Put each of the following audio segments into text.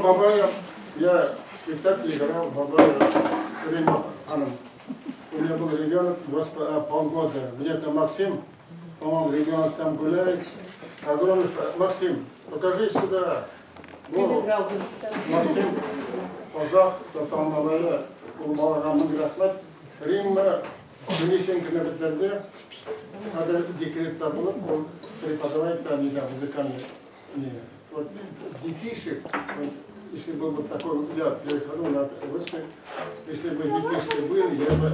Бабаев, я в спектакле играл Бабаева Римма Анна. У меня был ребенок полгода, где-то Максим, по-моему, ребенок там гуляет. Огромный, Максим, покажи сюда. Ну, Максим, Озах, Татан Малая, Улмарамын Рахмат, Римма, Денисенко на БТРД, надо декрет табулок, он преподавает там, да, музыкальный. Вот детишек, если был бы такой взгляд, я говорю, на русской, если бы детишки были, я бы,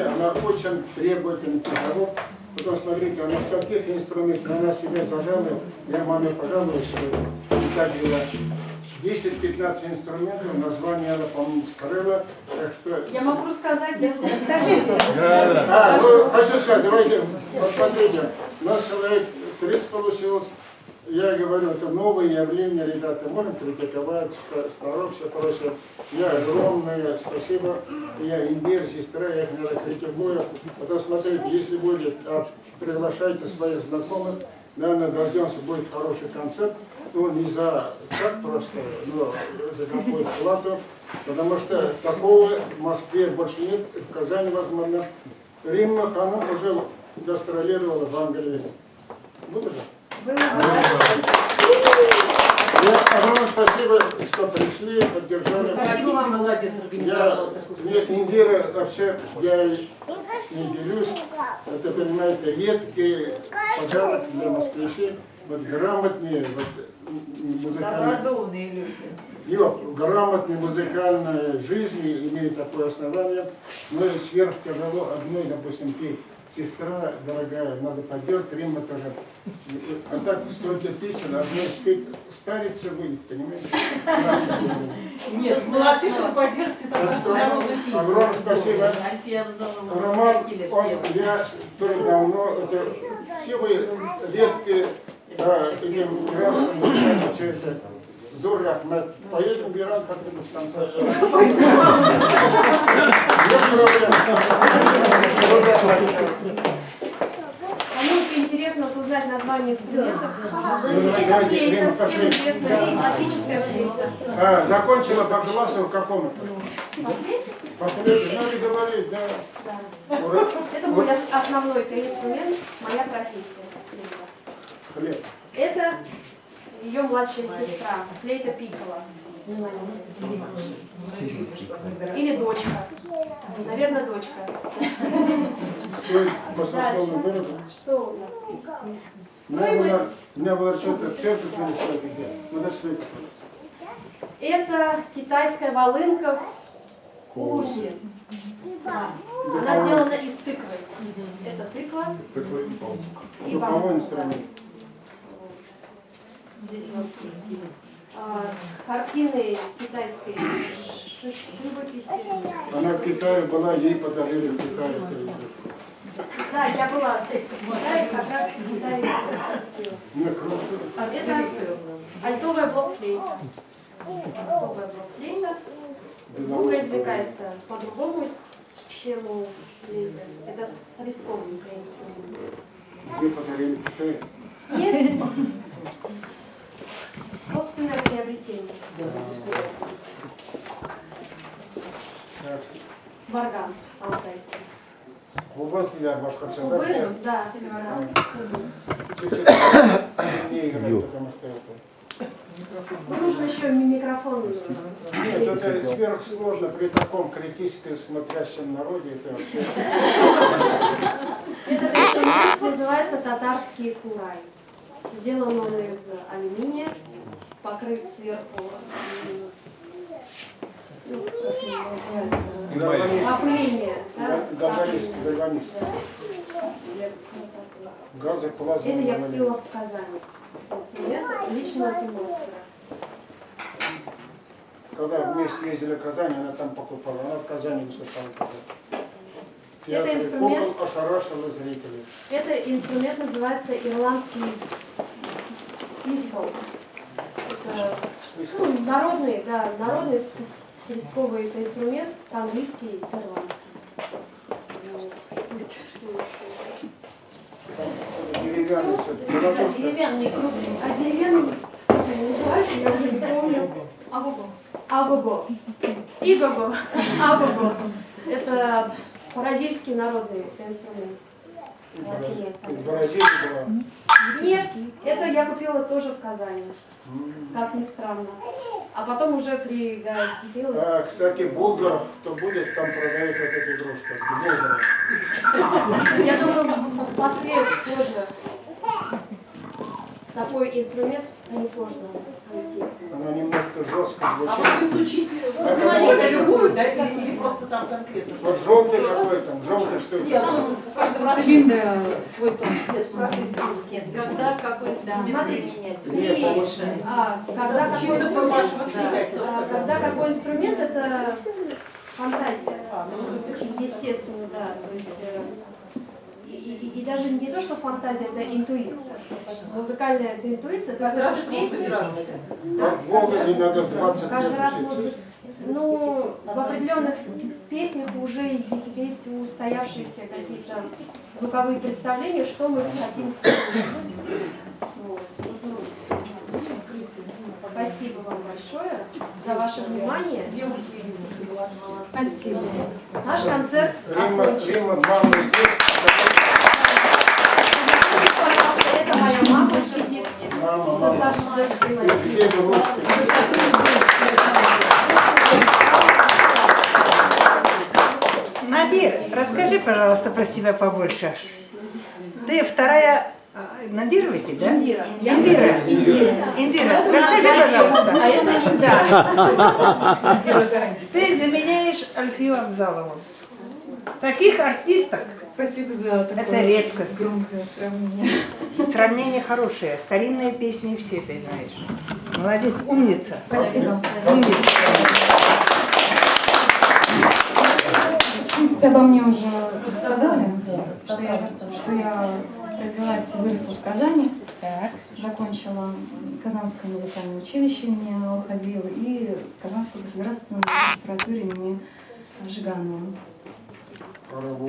она очень требовательный педагог, потому что, смотрите, она с каких инструментов, она себя зажала, я маме пожалуюсь, что и так было 10-15 инструментов, название она, по-моему, скрыла, так что... Я могу рассказать, если скажите. Ну, хочу сказать, давайте, посмотрите, у нас человек 30 получилось. Я говорю, это новое явление, ребята, можем критиковать, старов, все прочее. Я огромное спасибо, я имбирь, сестра, я их надо критикую. Потому что, смотрите, если будет, приглашайте своих знакомых, наверное, дождемся, будет хороший концерт. Ну, не за так просто, но за какую-то плату. Потому что такого в Москве больше нет, в Казани, возможно. Римма, она уже гастролировала в Англии. Было же? Огромное спасибо, что пришли, поддержали. Спасибо вам, молодец, организовал. Нет, Индира, вообще, я не делюсь. Это, понимаете, редкий подарок для москвичей. Вот грамотные, вот музыкальные... Образованные люди. Грамотной музыкальной жизни имеет такое основание. Но сверх тяжело одной, допустим, ты сестра дорогая, надо поддержать, Римма тоже. А так столько песен, одной спеть, старица будет, понимаете? Нет, молодцы, что поддержите такую народную песню. Огромное спасибо. Роман, я тоже давно, это все вы редкие, этим гражданам, что это, Зор Ахмед, поедем в Иран как-нибудь в конце. Кому-то интересно узнать название инструментов. Это флейта, всем известная и классическая флейта. Закончила по классу в каком-то? По флейте, надо говорить, да. Это мой основной инструмент, моя профессия. Хлеб. Это ее младшая сестра, флейта пикколо. Или дочка. Наверное, дочка. Стоит баснословно дорого. Что у нас? У меня было что-то церковь или что-то где. Ну, да, что это? Это китайская волынка кулуси. Она сделана из тыквы. Это тыква и Духовой бамбук. инструмент. Здесь вот картины китайской живописи. Она в Китае была, ей подарили в Китае эту игрушку. Да, я была в Китае, как раз в Китае. Мне круто. Это альтовая блокфлейта. Альтовая блокфлейта. Звук извлекается по-другому, чем у флейты. Это свистковый инструмент. Где подарили в Китае? Нет. Собственное приобретение. Варган алтайский. Кубас я башкортостан. Кубыс, да. Кубыс. Сильнее играть, потому что это... Ну, нужно еще микрофон. Нет, это сверхсложно при таком критически смотрящем народе. Это вообще... Этот инструмент называется татарский курай. Сделан он из алюминия, покрыт сверху ну, как он называется, Гармонист. опыление, да? Гармонист. Гармонист. Для красоты. Газоплазма. Это я купила в Казани. Инструмент лично от мастера. Когда вместе ездили в Казань, она там покупала. Она в Казани выступала. Это Театр инструмент- кукол ошарашил зрителей. Это инструмент называется ирландский пистол. Это ну, народный, да, народный свистковый это инструмент, по-английски ирландский. Деревянный все-таки. Деревянный круглый. А деревянный, как его называется, я уже не помню. Агого. Агого. Игого. Агого. Это бразильский народный инструмент. Из Бразилии была. Нет, это я купила тоже в Казани, как ни странно. А потом уже пригодилась. А, кстати, Булгаров, кто будет, там продают вот эти игрушки. Булгаров. Я думаю, в Москве тоже такой инструмент несложно найти. Она немножко жестко А звучит. вот вы стучите Это маленькую любую, да, или просто там конкретно? Вот желтый какой там, желтый что Нет, это? вот У каждого цилиндра свой тон. нет, в процессе. Нет, Когда какой-то Смотрите, менять? Нет, и, повышение. когда какой Чисто по инструмент, вашему восприятию, да? когда какой инструмент, это фантазия. А, ну, Естественно, да. То есть, и даже не то, что фантазия, это интуиция. Музыкальная это интуиция, ты каждый раз слышишь слушать песню, разные. Как Волга не надо 20 лет каждый раз может учиться. быть, ну, в определенных песнях уже есть устоявшиеся какие-то звуковые представления, что мы хотим слышать. Вот. Спасибо вам большое за ваше внимание. Девушки и Спасибо. Наш концерт Рима, окончен. Рима, мама здесь. Пожалуйста, это моя мама сидит Мама, со мама. старшей дочкой моей. Где вы ручки? Надир, расскажи, пожалуйста, про себя побольше. Ты вторая... Надир ведь, да? Индира. Индира. Индира, расскажи, пожалуйста. А это Индира. Ты заменяешь Альфию Абзалову. Таких артисток Спасибо за это такое редкость. громкое сравнение. Сравнение хорошее. Старинные песни все ты знаешь. Молодец, умница. Спасибо. Умница. В принципе, обо мне уже рассказали, что я родилась и выросла в Казани, Так. закончила Казанское музыкальное училище имени Алхадиева и Казанскую государственную консерваторию имени Жиганова.